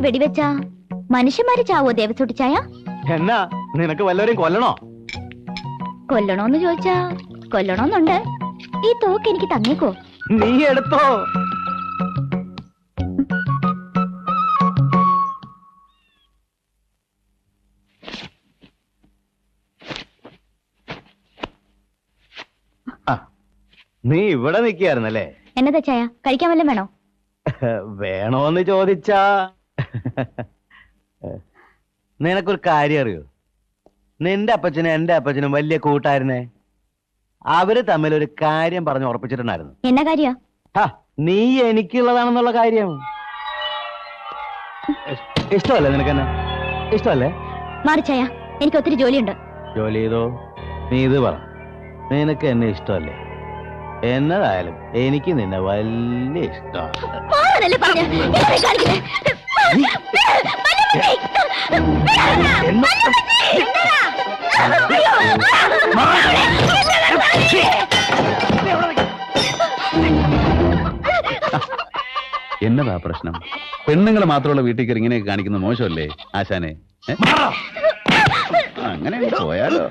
വെടിവെച്ചാ മനുഷ്യന്മാര് ചാവോ ദേവസൂട്ടിച്ചായ? എന്നാ നിനക്ക് വല്ലവരെയും കൊല്ലണോ? കൊല്ലണോന്ന് ചോദിച്ചാ കൊല്ലണോന്നുണ്ട്. ഈ തോക്ക് എനിക്ക് തന്നേക്കോ? നീ എടുത്തോ. നീ ഇവിടെ നിൽക്കായിരുന്നല്ലേ? എന്നതാ ചായ, കഴിക്കാൻ വല്ലതും വേണോ? വേണോന്ന് ചോദിച്ചാ നിനക്കൊരു കാര്യം അറിയോ? നിന്റെ അപ്പച്ചനും എന്റെ അപ്പച്ചനും വലിയ കൂട്ടായിരുന്നേ. അവര് തമ്മിൽ ഒരു കാര്യം പറഞ്ഞു ഉറപ്പിച്ചിട്ടുണ്ടായിരുന്നു. എന്നാ കാര്യ? നീ എനിക്കുള്ളതാണെന്നുള്ള കാര്യം. ഇഷ്ടമല്ലേ നിനക്കെന്നെ? ഇഷ്ടമല്ലേ? മാറി ചായ, എനിക്ക് ഒത്തിരി ജോലിയുണ്ട്. ജോലി ചെയ്തോ. നീ ഇത് പറ, നിനക്ക് എന്നെ ഇഷ്ടമല്ലേ? എന്നതായാലും എനിക്ക് നിന്നെ വലിയ ഇഷ്ടമാണ്. എന്നതാ പ്രശ്നം? പെണ്ണുങ്ങളെ മാത്രമുള്ള വീട്ടിൽ കയറി ഇങ്ങനെയൊക്കെ കാണിക്കുന്ന മോശമല്ലേ ആശാനെ? അങ്ങനെ പോയാലോ?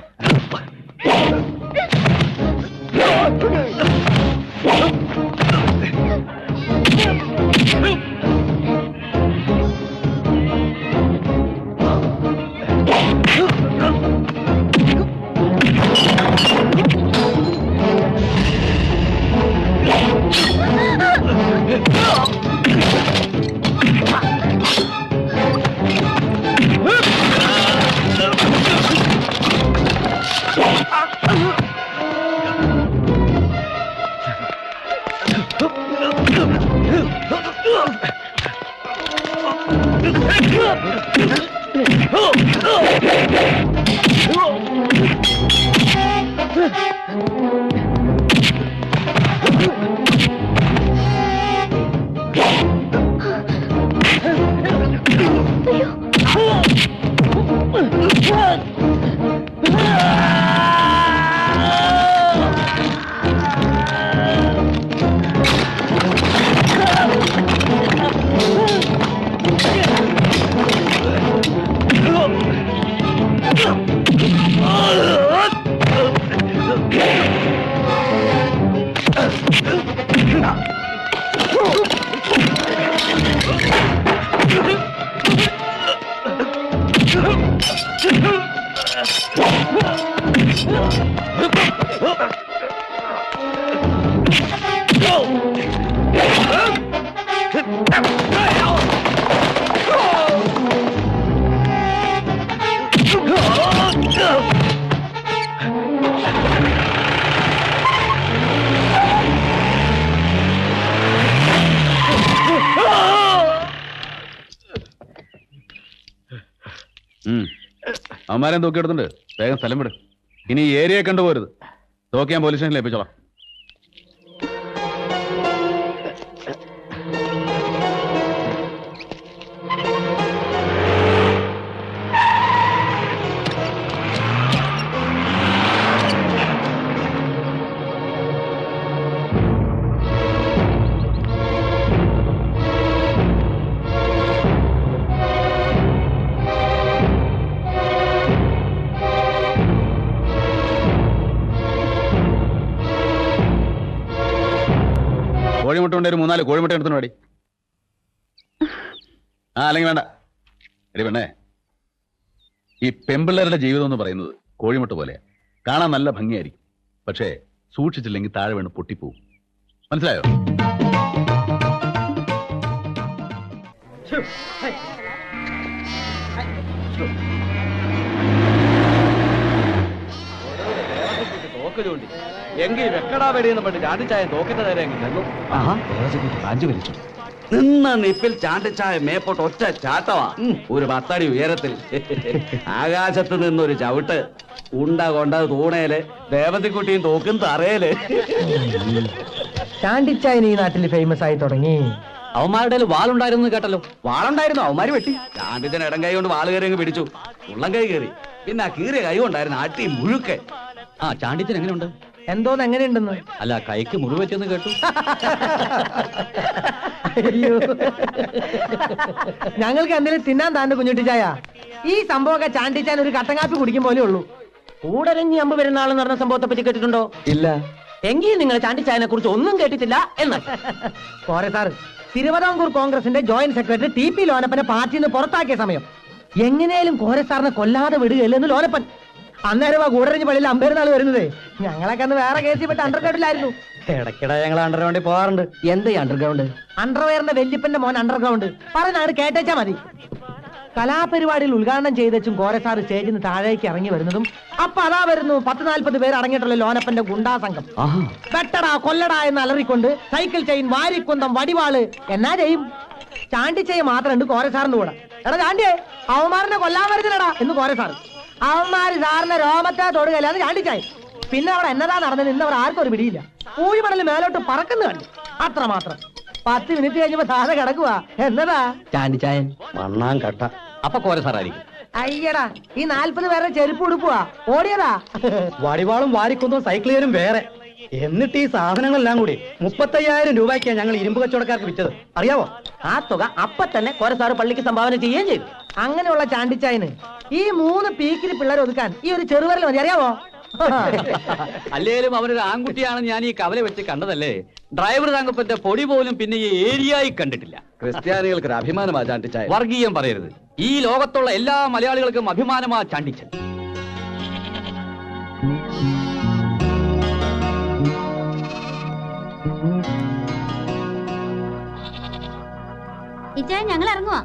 അവന്മാരെയും തോക്കി എടുത്തുണ്ട്. വേഗം സ്ഥലം വിട്. ഇനി ഈ ഏരിയയെ കണ്ടുപോരുത്. തോക്കി ഞാൻ പോലീസ് സ്റ്റേഷനിൽ ഏൽപ്പിച്ചോളാം. കോഴിമുട്ട കൊണ്ട് ഒരു 3-4 കോഴിമുട്ട എടുത്തു പാടി. അല്ലെങ്കിൽ വേണ്ട. എടി പെണ്ണേ, ഈ പെമ്പിള്ളേരുടെ ജീവിതം എന്ന് പറയുന്നത് കോഴിമുട്ട പോലെയാ. കാണാൻ നല്ല ഭംഗിയായിരിക്കും, പക്ഷേ സൂക്ഷിച്ചില്ലെങ്കിൽ താഴെ വീണ് പൊട്ടിപ്പോവും. മനസ്സിലായോ? എങ്കിൽ വെക്കടാ വെടിയെന്ന് പറഞ്ഞ് ചാണ്ടിച്ചായ തോക്കിന്റെ നേരെ കാഞ്ചു വലിച്ചു നിന്ന നിപ്പിൽ ചാണ്ടിച്ചായ മേപ്പോട്ട് ഒറ്റ ചാട്ടവാ. ഒരു 10 അടി ഉയരത്തിൽ ആകാശത്ത് നിന്നൊരു ചവിട്ട്. ഉണ്ട കൊണ്ട തൂണേല് ദേവതിക്കുട്ടിയും തോക്കും തറയില്. ചാണ്ടിച്ചായൻ ഈ നാട്ടിൽ ഫേമസ് ആയി തുടങ്ങി. അവന്മാരുടെ വാളുണ്ടായിരുന്നു കേട്ടല്ലോ. വാളുണ്ടായിരുന്നു, അവന്മാര് വെട്ടി. ചാണ്ടിച്ചൻ ഇടം കൈ കൊണ്ട് വാള് കയറി അങ്ങ് പിടിച്ചു. ഉള്ളം കൈ കയറി. പിന്നെ ആ കീറിയ കൈ കൊണ്ടായിരുന്നു അട്ടി മുഴുക്കെ. ചാണ്ടിച്ചൻ എങ്ങനെയുണ്ട്? എന്തോന്ന് എങ്ങനെയുണ്ടെന്ന്? അല്ല, കൈക്ക് മുറിവ് പറ്റിയെന്ന് കേട്ടു. ഞങ്ങൾക്ക് എന്തെങ്കിലും തിന്നാൻ താണ്ട് കുഞ്ഞുട്ടിച്ചായ. ഈ സംഭവമൊക്കെ ചാണ്ടിച്ചാൻ ഒരു കട്ടങ്ങാപ്പി കുടിക്കും പോലെ ഉള്ളൂ. കൂടരഞ്ഞി അമ്പ് പെരുന്നാളെന്ന് പറഞ്ഞ സംഭവത്തെ പറ്റി കേട്ടിട്ടുണ്ടോ? ഇല്ല. എങ്കിൽ നിങ്ങൾ ചാണ്ടിച്ചായനെ കുറിച്ച് ഒന്നും കേട്ടിട്ടില്ല എന്ന്. പോരെ സാറ്, തിരുവിതാംകൂർ കോൺഗ്രസിന്റെ ജോയിന്റ് സെക്രട്ടറി TP ലോനപ്പനെ പാർട്ടിയിൽ നിന്ന് പുറത്താക്കിയ സമയം എങ്ങനെയും കോരസാറിനെ കൊല്ലാതെ വിടുകയല്ലെന്ന് ലോനപ്പൻ. അന്നേരം ആ കൂടരഞ്ഞി പള്ളിയിൽ അമ്പേരുന്നാൾ വരുന്നത്. ഞങ്ങളൊക്കെ അന്ന് വേറെ കേസിൽ പെട്ട് അണ്ടർഗ്രൗണ്ടിലായിരുന്നു. ഇടയ്ക്കിടെ ഞങ്ങൾ അണ്ടർഗ്രൗണ്ടിൽ പോകാറുണ്ട്. എന്ത് അണ്ടർഗ്രൗണ്ട്? അണ്ടർവെയറിന്റെ വല്യപ്പന്റെ മോൻ അണ്ടർഗ്രൗണ്ട് പറഞ്ഞാണ് കേട്ടേച്ചാ മതി. കലാപരിപാടിയിൽ ഉദ്ഘാടനം ചെയ്തും കോരസാർ സ്റ്റേജിൽ നിന്ന് താഴേക്ക് ഇറങ്ങി വരുന്നതും അപ്പൊ അതാ വരുന്നു 10-40 പേര് അടങ്ങിയിട്ടുള്ള ലോനപ്പന്റെ ഗുണ്ടാ സംഘം. വെട്ടടാ കൊല്ലടാ എന്ന് അലറിക്കൊണ്ട് സൈക്കിൾ ചെയിൻ, വാരിക്കുന്തം, വടിവാള്. എന്നാ ചെയ്യും? ചാണ്ടിച്ചയ മാത്രമുണ്ട് കോരസാറിന്റെ കൂടെ. എടാ ചാണ്ടിയെ, അവന്മാരനെ കൊല്ലാൻ വരുന്നില്ലടാ എന്ന് കോരസാറ്. അവന്മാര് സാറിന്റെ രോമത്തെ തൊടുകയില്ലാന്ന് ചാണ്ടിച്ചായി. പിന്നെ അവിടെ എന്നതാ നടന്നത് ഇന്നവർ ആർക്കും ഒരു പിടിയില്ല. പൂഴിമടല് മേലോട്ട് പറക്കുന്നു കണ്ടു, അത്രമാത്രം. 10 മിനിറ്റ് കഴിഞ്ഞപ്പോ താഴെ കിടക്കുക. എന്നതാ? ചാണ്ടിച്ചായൻ മണ്ണാൻ കട്ട. അപ്പൊ കോരസാറായിരിക്കും. അയ്യടാ, ഈ 40 പേരുടെ ചെരുപ്പ് ഉടുപ്പുവാ ഓടിയതാ. വടിവാളും വാരിക്കുന്നതും സൈക്കിളുകാരും വേറെ. എന്നിട്ട് ഈ സാധനങ്ങളെല്ലാം കൂടി 35,000 രൂപയ്ക്കാണ് ഞങ്ങൾ ഇരുമ്പ് കച്ചവടക്കാർക്ക് വിറ്റത്. അറിയാവോ? ആ തുക അപ്പൊ തന്നെ കോരസാറ് പള്ളിക്ക് സംഭാവന ചെയ്യുകയും ചെയ്തു. അങ്ങനെയുള്ള ചാണ്ടിച്ചായന് ഈ 3 പീക്കിരി പിള്ളേരെ ഒതുക്കാൻ ഈ ഒരു ചെറുവരൽ മതി. അറിയാവോ? അല്ലേലും അവനൊരു ആൺകുട്ടിയാണെന്ന് ഞാൻ ഈ കവല വെച്ച് കണ്ടതല്ലേ. ഡ്രൈവർ തങ്കപ്പന്റെ പൊടി പോലും പിന്നെ ഈ ഏരിയയിൽ കണ്ടിട്ടില്ല. ക്രിസ്ത്യാനികൾക്ക് ഒരു അഭിമാനമാ ചാണ്ടിച്ചായ. വർഗീയം പറയരുത്. ഈ ലോകത്തുള്ള എല്ലാ മലയാളികൾക്കും അഭിമാനമാ ചാണ്ടിച്ചൻ. ഇച്ചായ ഞങ്ങൾ ഇറങ്ങുവാ.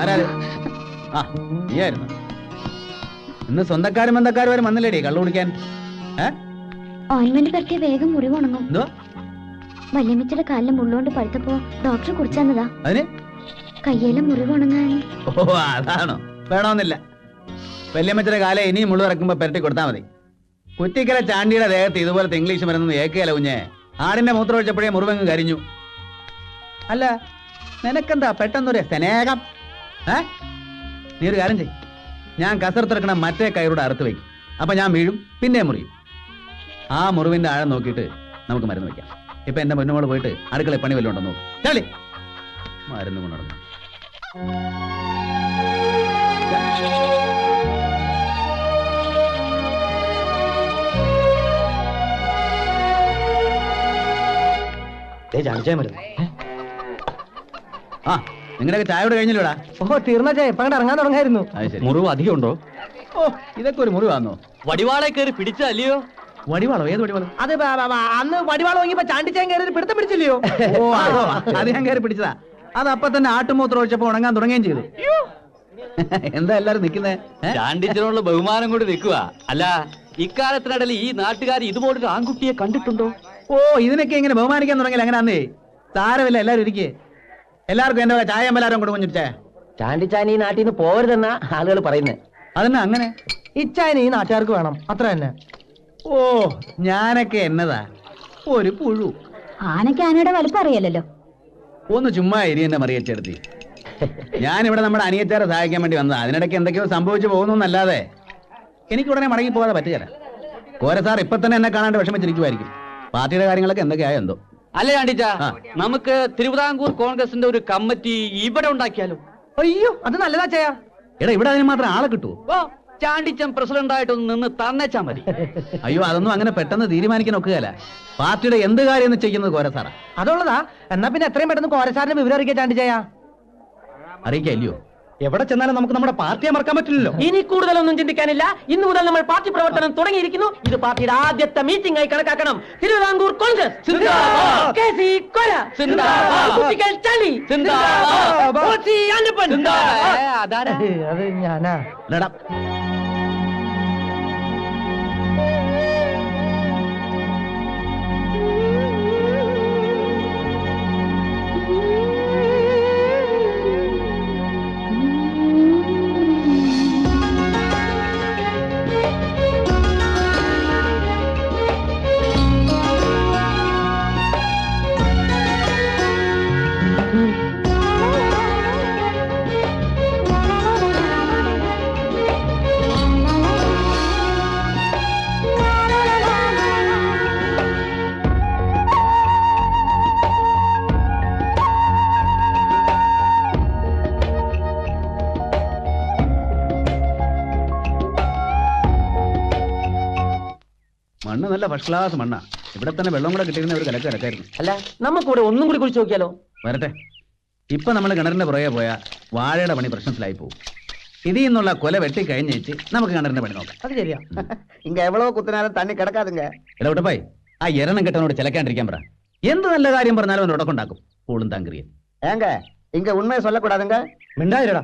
ആരാത്? ആ, നീയായിരുന്നു. ഇന്ന് സ്വന്തക്കാരും ബന്ധക്കാരും വരെ വന്നില്ലേടി കള്ളു കുടിക്കാൻ? ഓയിൻമെന്റ് പറ്റിയ വേഗം മുറിവുണങ്ങും. എന്തോ? വല്യമ്മച്ചിയുടെ കാലിലെ മുള്ളുകൊണ്ട് പഴുത്തപ്പോ ഡോക്ടർ കുടിച്ചെന്നതാ. അതിന് കയ്യിലെ മുറിവുണങ്ങാൻ. ഓ, അതാണോ? വേണമെന്നില്ല. വല്യമ്മച്ചിയുടെ കാലം ഇനിയും മുള്ളു ഇറക്കുമ്പോ പെരട്ടി കൊടുത്താൽ മതി. കുറ്റിക്കല ചാണ്ടിയുടെ ദേഹത്ത് ഇതുപോലത്തെ ഇംഗ്ലീഷ് മരുന്ന് ഏക്കല കുഞ്ഞെ. ആടിന്റെ മൂത്രം ഒഴിച്ചപ്പോഴേ മുറിവങ്ങ് കരിഞ്ഞു. അല്ല, നിനക്കെന്താ പെട്ടെന്നൊരു സ്നേഹം? നീ ഒരു കാര്യം ചെയ്യും, ഞാൻ കസർത്തിറക്കണ മറ്റേ കയറൂടെ അറുത്ത് വയ്ക്കും. അപ്പൊ ഞാൻ വീഴും, പിന്നെ മുറിയും. ആ മുറിവിന്റെ ആഴം നോക്കിയിട്ട് നമുക്ക് മരുന്ന് വയ്ക്കാം. ഇപ്പൊ എന്റെ മുന്നോട് പോയിട്ട് അടുക്കളയിൽ പണി വല്ലതും ഉണ്ടോ നോക്കും. ചാളി മരുന്ന് കൊണ്ട് നടന്നു. ചാണ്ടിച്ചായ മരുന്ന്. ആ, നിങ്ങളുടെയൊക്കെ ചായയോട് കഴിഞ്ഞില്ലടാ? ഓ, തീർന്ന ചായ ഇപ്പൊ അങ്ങോട്ട് ഇറങ്ങാൻ തുടങ്ങായിരുന്നു. മുറിവ് അധികം ഉണ്ടോ? ഓ, ഇതൊക്കെ ഒരു മുറിവാന്നോ? വടിവാളെ കയറി പിടിച്ചല്ലയോ? വടിവാളോ? ഏത് വടിവാളോ? അത് അന്ന് വടിവാള് വാങ്ങിയപ്പോ ചാണ്ടിച്ചാൻ കയറി പിടുത്തം പിടിച്ചില്ലയോ? ഓ, അത് ഞാൻ കയറി പിടിച്ചതാ. അത് അപ്പൊ തന്നെ ആട്ടുമൂത്രം ഒഴിച്ചപ്പോ ഉണങ്ങാൻ തുടങ്ങുകയും ചെയ്തു. എന്താ എല്ലാരും നിക്കുന്നേ? ചാണ്ടിച്ചനോടുള്ള ബഹുമാനം കൊണ്ട് നിൽക്കുക. അല്ല, ഇക്കാലത്തിനിടയിൽ ഈ നാട്ടുകാർ ഇതുപോലൊരു ആൺകുട്ടിയെ കണ്ടിട്ടുണ്ടോ? ഓ, ഇതിനൊക്കെ ഇങ്ങനെ ബഹുമാനിക്കാൻ തുടങ്ങിയില്ല. അങ്ങനെ അന്നേ സാരമില്ല, എല്ലാരും ഇരിക്കേ. എല്ലാവർക്കും എന്റെ ചായ അമ്പലാരം കൊണ്ട് കുഞ്ഞിച്ചേ. ചാണ്ടിച്ചായൻ ഈ നാട്ടിൽ നിന്ന് പോരുതെന്ന ആളുകൾ പറയുന്നേ. അതന്നെ അങ്ങനെ. ഇച്ചായന് ഈ നാട്ടുകാർക്ക് വേണം, അത്ര തന്നെ. ഓ, ഞാനൊക്കെ എന്നതാ ഒരു പുഴു. ആനയ്ക്ക് ആനയുടെ വലുപ്പം അറിയാലല്ലോ. ഒന്ന് ചുമ്മാ ഇരി എന്നെ മറിയച്ചെടുത്തി. ഞാനിവിടെ നമ്മുടെ അനിയച്ചാരെ സഹായിക്കാൻ വേണ്ടി വന്നതാ. അതിനിടയ്ക്ക് എന്തൊക്കെയോ സംഭവിച്ചു പോകുന്നല്ലാതെ എനിക്ക് ഉടനെ മടങ്ങി പോകാതെ പറ്റുകയില്ല. കോരസാർ ഇപ്പൊ തന്നെ എന്നെ കാണാണ്ട് വിഷമിച്ചിരിക്കുമായിരിക്കും. പാർട്ടിയുടെ കാര്യങ്ങളൊക്കെ എന്തൊക്കെയായോ എന്തോ. അല്ല ചാണ്ടിച്ച, നമുക്ക് തിരുവിതാംകൂർ കോൺഗ്രസിന്റെ ഒരു കമ്മിറ്റി ഇവിടെ ഉണ്ടാക്കിയാലോ? അയ്യോ, അത് നല്ലതാ ചായ. എടാ, ഇവിടെ അതിന് മാത്രം ആളെ കിട്ടുമോ? ഓ, ചാണ്ടിച്ചൻ പ്രസിഡന്റ് ആയിട്ടൊന്ന് നിന്ന് തന്നേച്ചാ മതി. അയ്യോ, അതൊന്നും അങ്ങനെ പെട്ടെന്ന് തീരുമാനിക്കാൻ ഒക്കുകയല്ല. പാർട്ടിയുടെ എന്ത് കാര്യം ചെയ്യുന്നത് കോരസാറാ. അതുള്ളതാ. എന്നാ പിന്നെ എത്രയും പെട്ടെന്ന് കോരസാറിന്റെ വിവരം അറിയിക്കാൻ ചാണ്ടിച്ചായ. അറിയിക്കല്ലയോ? എവിടെ ചെന്നാലും നമുക്ക് നമ്മുടെ പാർട്ടിയെ മറക്കാൻ പറ്റില്ലല്ലോ. ഇനി കൂടുതലൊന്നും ചിന്തിക്കാനില്ല. ഇന്നു മുതൽ നമ്മൾ പാർട്ടി പ്രവർത്തനം തുടങ്ങിയിരിക്കുന്നു. ഇത് പാർട്ടിയുടെ ആദ്യത്തെ മീറ്റിംഗ് ആയി കണക്കാക്കണം. തിരുവിതാംകൂർ കോൺഗ്രസ് സിന്ദാബാദ്. KC കോര സിന്ദാബാദ്. കുട്ടികൾ ചളി സിന്ദാബാദ്. OC അന്നപ്പൻ. അതാരാ? അത് ഞാനാ. എടാ, മണ്ണ് നല്ല ഫസ്റ്റ് ക്ലാസ് മണ്ണാ. ഇവിടെ തന്നെ വെള്ളം കൂടെ കിട്ടിയിരുന്ന ഒരു കലക്കായിരുന്നു. അല്ല നമുക്കിവിടെ ഒന്നും കൂടി കുഴിച്ചു നോക്കിയാലോ? വരട്ടെ. ഇപ്പൊ നമ്മൾ കിണറിന്റെ പുറകെ പോയാ വാഴയുടെ പണി പ്രശ്നത്തിലായി പോകും. ഇതിൽ നിന്നുള്ള കൊല വെട്ടി കഴിഞ്ഞേച്ച് നമുക്ക് കിണറിന്റെ പണി നോക്കാം. അത് ശരിയാ. இங்க எவ்வளவு குத்தினாலும் தண்ணி கிடக்காதுங்க. അല്ല ഉടപ്പായി, ആ എരണം കെട്ടനോട് ചിലക്കാണ്ടിരിക്കാൻ പറ. എന്ത് നല്ല കാര്യം പറഞ്ഞാലും അവൻ ഉടക്കുണ്ടാക്കും. പൂളും താങ്കരിയും. ஏங்க இங்க உண்மையை சொல்லக்கூடாதுங்க. മിണ്ടായിരടാ.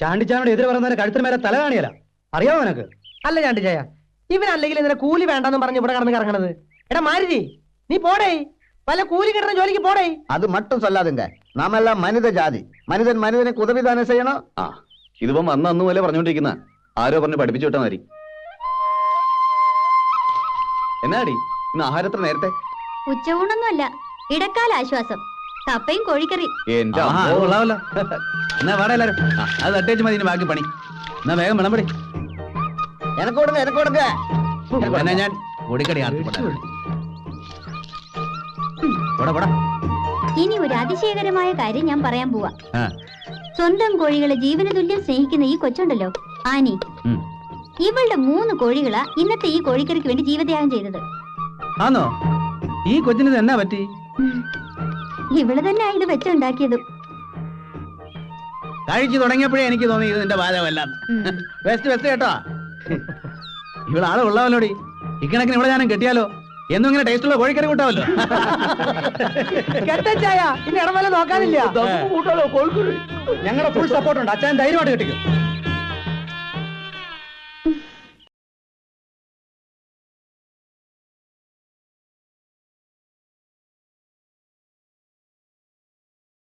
ചാണ്ടിച്ചാനോട് എതിരെ പറയുന്നവരെ കഴുത്തിന് മേലെ തല കാണിയല്ല. അറിയാമോ നിനക്ക്? അല്ല ചാണ്ടിച്ചായ, ഇവനല്ലെങ്കിൽ ഇതിനെ കൂലി വേണ്ടെന്ന് പറഞ്ഞ് ഇവിടെ കടന്ന് കറങ്ങണത്. എടാ മാരുതി, നീ പോടേ, പല കൂലി കിട്ടുന്ന ജോലിക്ക് പോടേ. அது மட்டும் சொல்லாதுங்க. நாம எல்லாம் மனித ஜாதி. மனிதன் மனிதனுக்கு உதவிதானே செய்யணும். ആ ഇതിപ്പം അന്ന് പോലെ പറഞ്ഞോണ്ടിരിക്കുന്ന ആരോ പറഞ്ഞ് പഠിപ്പിച്ചു വിട്ടാ മതി. എന്നാടി ഇന്ന് ആഹാരത്ര നേരത്തെ? ഉച്ചയൂണൊന്നുമല്ല, ഇടക്കാല ആശ്വാസം. കപ്പയും കോഴിക്കറി. എന്റെ കൊള്ളാമല്ലോ. എന്നാ വാടാ എല്ലാരും. അത് തട്ടേച്ച് മതി, ബാക്കി പണി. എന്നാ വേഗം വിളമ്പടി. எனக்கு கொடுங்க, எனக்கு கொடுங்க. എന്നാ ഞാൻ പൊടിക്കടി ആർത്തിപ്പെടാൻ. ഇനി ഒരു അതിശയകരമായ കാര്യം ഞാൻ പറയാൻ പോവാ. ആ. സ്വന്തം കോഴികളെ ജീവന തുല്യം സ്നേഹിക്കുന്ന ഈ കൊച്ചുണ്ടല്ലോ, ആനി, ഇവളുടെ 3 കോഴികളാ ഇന്നത്തെ ഈ കോഴിക്കറിക്ക് വേണ്ടി ജീവത്യാഗം ചെയ്തത്. ആണോ? ഈ കൊച്ചിന് എന്നാ പറ്റി? ഇവള് തന്നെ ഇത് വെച്ചുണ്ടാക്കിയതും. കഴിച്ചു തുടങ്ങിയപ്പോഴേ എനിക്ക് തോന്നി ഇതിന്റെ പാചകമല്ല. ബെസ്റ്റ് ബെസ്റ്റ് കേട്ടോ. ഇവളാളെ ഉള്ളവല്ലോടി. ഇക്കണക്കിന് ഇവിടെ ഞാനും കെട്ടിയാലോ? എന്നും ഇങ്ങനെ ടേസ്റ്റുള്ള കോഴിക്കറി കൂട്ടാവല്ലോ. കെട്ടച്ചായ, ഇനി ഇടമല നോക്കാനില്ല. ഞങ്ങളുടെ ഫുൾ സപ്പോർട്ടുണ്ട്. അച്ഛൻ ധൈര്യമായിട്ട് കെട്ടിക്കും.